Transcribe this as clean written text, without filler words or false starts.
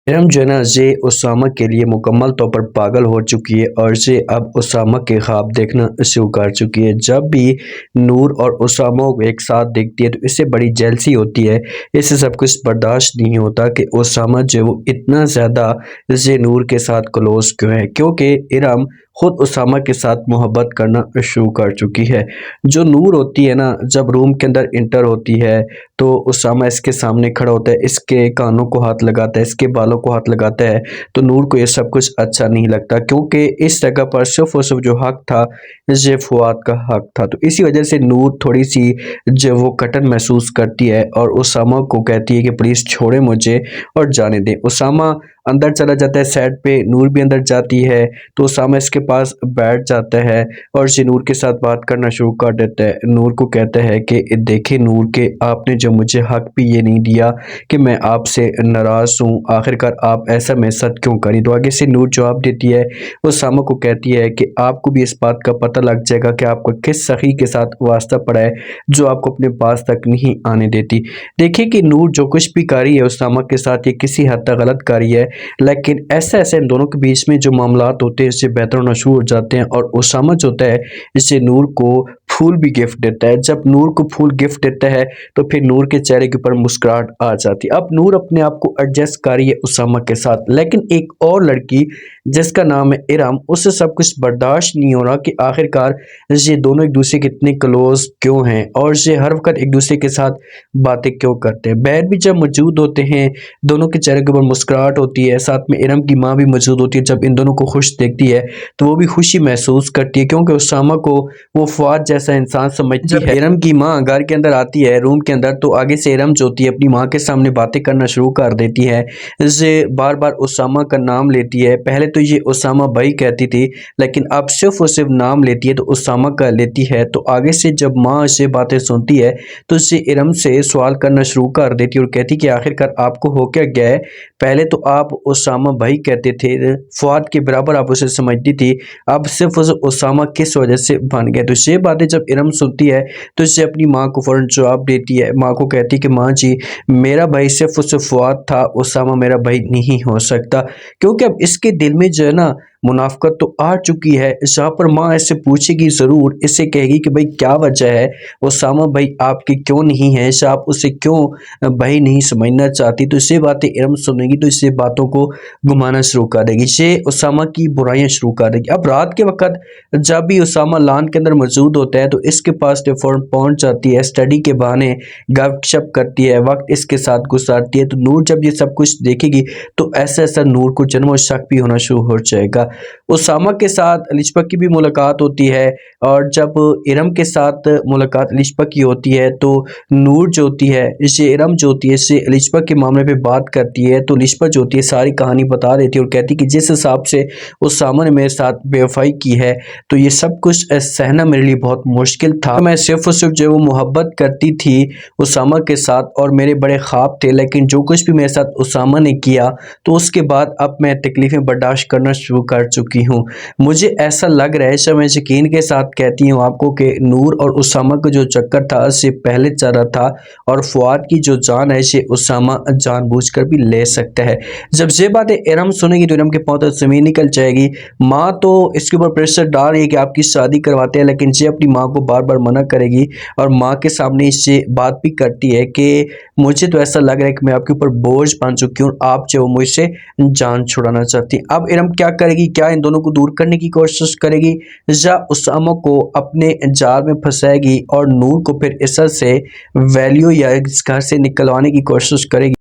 ارم جو ہے نا یہ اسامہ کے لیے مکمل طور پر پاگل ہو چکی ہے اور یہ اب اسامہ کے خواب دیکھنا شروع کر چکی ہے۔ جب بھی نور اور اسامہ کو ایک ساتھ دیکھتی ہے تو اسے بڑی جیلسی ہوتی ہے، اسے سب کچھ برداشت نہیں ہوتا کہ اسامہ جو وہ اتنا زیادہ یہ نور کے ساتھ کلوز کیوں ہے، کیونکہ ارم خود اسامہ کے ساتھ محبت کرنا شروع کر چکی ہے۔ جو نور ہوتی ہے نا، جب روم کے اندر انٹر ہوتی ہے تو اسامہ اس کے سامنے کھڑا ہوتا ہے، اس کے کانوں کو ہاتھ لگاتا ہے، اس کے بالوں کو ہاتھ لگاتا ہے، تو نور کو یہ سب کچھ اچھا نہیں لگتا، کیونکہ اس جگہ پر صرف اور صرف جو حق تھا یہ فؤاد کا حق تھا۔ تو اسی وجہ سے نور تھوڑی سی جو وہ کٹن محسوس کرتی ہے اور اسامہ کو کہتی ہے کہ پلیز چھوڑے مجھے اور جانے دیں۔ اسامہ اندر چلا جاتا ہے سیٹ پہ، نور بھی اندر جاتی ہے تو اسامہ اس کے پاس بیٹھ جاتا ہے اور یہ نور کے ساتھ بات کرنا شروع کر دیتا ہے۔ نور کو کہتا ہے کہ دیکھیں نور، کہ آپ نے جو مجھے حق بھی یہ نہیں دیا کہ میں آپ سے ناراض ہوں، آخرکار آپ ایسا میرے ساتھ کیوں کری؟ تو آگے سے نور جواب دیتی ہے، اسامہ کو کہتی ہے کہ آپ کو بھی اس بات کا پتہ لگ جائے گا کہ آپ کو کس سخی کے ساتھ واسطہ پڑا ہے جو آپ کو اپنے پاس تک نہیں آنے دیتی۔ دیکھیں کہ نور جو کچھ بھی کاری ہے اسامہ کے ساتھ، یہ کسی حد تک غلط کاری ہے، لیکن ایسے ان دونوں کے بیچ میں جو معاملات ہوتے ہیں اس سے بہتر ہونا شروع ہو جاتے ہیں، اور اسامہ جو ہوتا ہے اس سے نور کو پھول بھی گفٹ دیتا ہے۔ جب نور کو پھول گفٹ دیتا ہے تو پھر نور کے چہرے کے اوپر مسکراہٹ آ جاتی ہے۔ اب نور اپنے آپ کو ایڈجسٹ کر رہی ہے اسامہ کے ساتھ، لیکن ایک اور لڑکی جس کا نام ہے ارم، اس سے سب کچھ برداشت نہیں ہو رہا کہ آخرکار یہ دونوں ایک دوسرے کے اتنے کلوز کیوں ہیں اور یہ ہر وقت ایک دوسرے کے ساتھ باتیں کیوں کرتے ہیں۔ بہن بھی جب موجود ہوتے ہیں، دونوں کے چہرے کے اوپر مسکراہٹ ہوتی ہے، ساتھ میں ارم کی ماں بھی موجود ہوتی ہے، جب ان دونوں کو خوش دیکھتی ہے تو وہ بھی خوشی محسوس کرتی ہے، کیونکہ اسامہ کو وہ فؤاد جیسا انسان سمجھتی ہے۔ ارم کی ماں گھر کے اندر آتی ہے، روم کے اندر، تو آگے سے ارم جو ہوتی ہے اپنی ماں کے سامنے باتیں کرنا شروع کر دیتی ہے، یہ بار بار اسامہ کا نام لیتی ہے۔ پہلے تو یہ اسامہ بھائی کہتی تھی، لیکن اب صرف اور صرف نام لیتی ہے تو اسامہ کا لیتی ہے۔ تو آگے سے جب ماں سے باتیں سنتی ہے تو اسے ارم سے سوال کرنا شروع کر دیتی ہے اور کہتی کہ آخرکار آپ کو ہو کیا گیا ہے؟ پہلے تو آپ اسامہ بھائی کہتے تھے، فؤاد کے برابر آپ اسے سمجھتی تھی، اب صرف اسامہ کس وجہ سے بن گئے؟ تو یہ باتیں جب ارم سنتی ہے تو اسے اپنی ماں کو فوراً جواب دیتی ہے۔ ماں کو کہتی کہ ماں جی، میرا بھائی صرف فؤاد تھا، اسامہ میرا بھائی نہیں ہو سکتا، کیونکہ اب اس کے دل میں جو ہے نا منافقت تو آ چکی ہے۔ جہاں پر ماں ایسے پوچھے گی ضرور، اس سے کہے گی کہ بھائی کیا وجہ ہے، اسامہ بھائی آپ کے کیوں نہیں ہیں، آپ اسے کیوں بھائی نہیں سمجھنا چاہتی؟ تو اسے باتیں ارم سنے گی تو اسے باتوں کو گھمانا شروع کر دے گی، یہ اسامہ کی برائیاں شروع کر دے گی۔ اب رات کے وقت جب بھی اسامہ لان کے اندر موجود ہوتا ہے تو اس کے پاس فوراً پہنچ جاتی ہے، اسٹڈی کے بہانے گپ شپ کرتی ہے، وقت اس کے ساتھ گزارتی ہے۔ تو نور جب یہ سب کچھ دیکھے گی تو ایسا نور کو جنم و شک بھی ہونا شروع ہو جائے گا۔ اسامہ کے ساتھ الشبہ کی بھی ملاقات ہوتی ہے، اور جب ارم کے ساتھ ملاقات الشبہ کی ہوتی ہے تو نور جو ہوتی ہے اسے ارم جو ہوتی ہے اسے الشبہ کے معاملے پہ بات کرتی ہے، تو الشبہ جو ہوتی ہے ساری کہانی بتا دیتی ہے اور کہتی کہ جس حساب سے اسامہ نے میرے ساتھ بے وفائی کی ہے تو یہ سب کچھ سہنا میرے لیے بہت مشکل تھا۔ میں صرف اور صرف جو وہ محبت کرتی تھی اسامہ کے ساتھ اور میرے بڑے خواب تھے، لیکن جو کچھ بھی میرے ساتھ اسامہ نے کیا تو اس کے بعد اب میں تکلیفیں برداشت کرنا شروع کر چکی ہوں۔ مجھے ایسا لگ رہا ہے، شاید میں یقین کے ساتھ کہتی ہوں آپ کو، کہ نور اور اسامہ کا جو چکر تھا اس سے پہلے چل رہا تھا، اور فؤاد کی جو جان ہے اسے اسامہ جان بوجھ کر بھی لے سکتا ہے۔ جب یہ باتیں ارم سنے گی تو ارم کے پاؤں سے زمین نکل جائے گی۔ ماں تو اس کے اوپر پریشر ڈال رہی ہے کہ آپ کی شادی کرواتے ہیں، لیکن یہ اپنی ماں کو بار بار منع کرے گی، اور ماں کے سامنے اس سے بات بھی کرتی ہے کہ مجھے تو ایسا لگ رہا ہے کہ میں آپ کے اوپر بوجھ بن چکی ہوں، آپ جو مجھ سے جان چھڑانا چاہتی ہیں۔ اب ارم کیا کرے گی؟ کیا ان دونوں کو دور کرنے کی کوشش کرے گی، یا اسامہ کو اپنے جال میں پھنسائے گی اور نور کو پھر اس سے ویلیو یا اس گھر سے نکلوانے کی کوشش کرے گی؟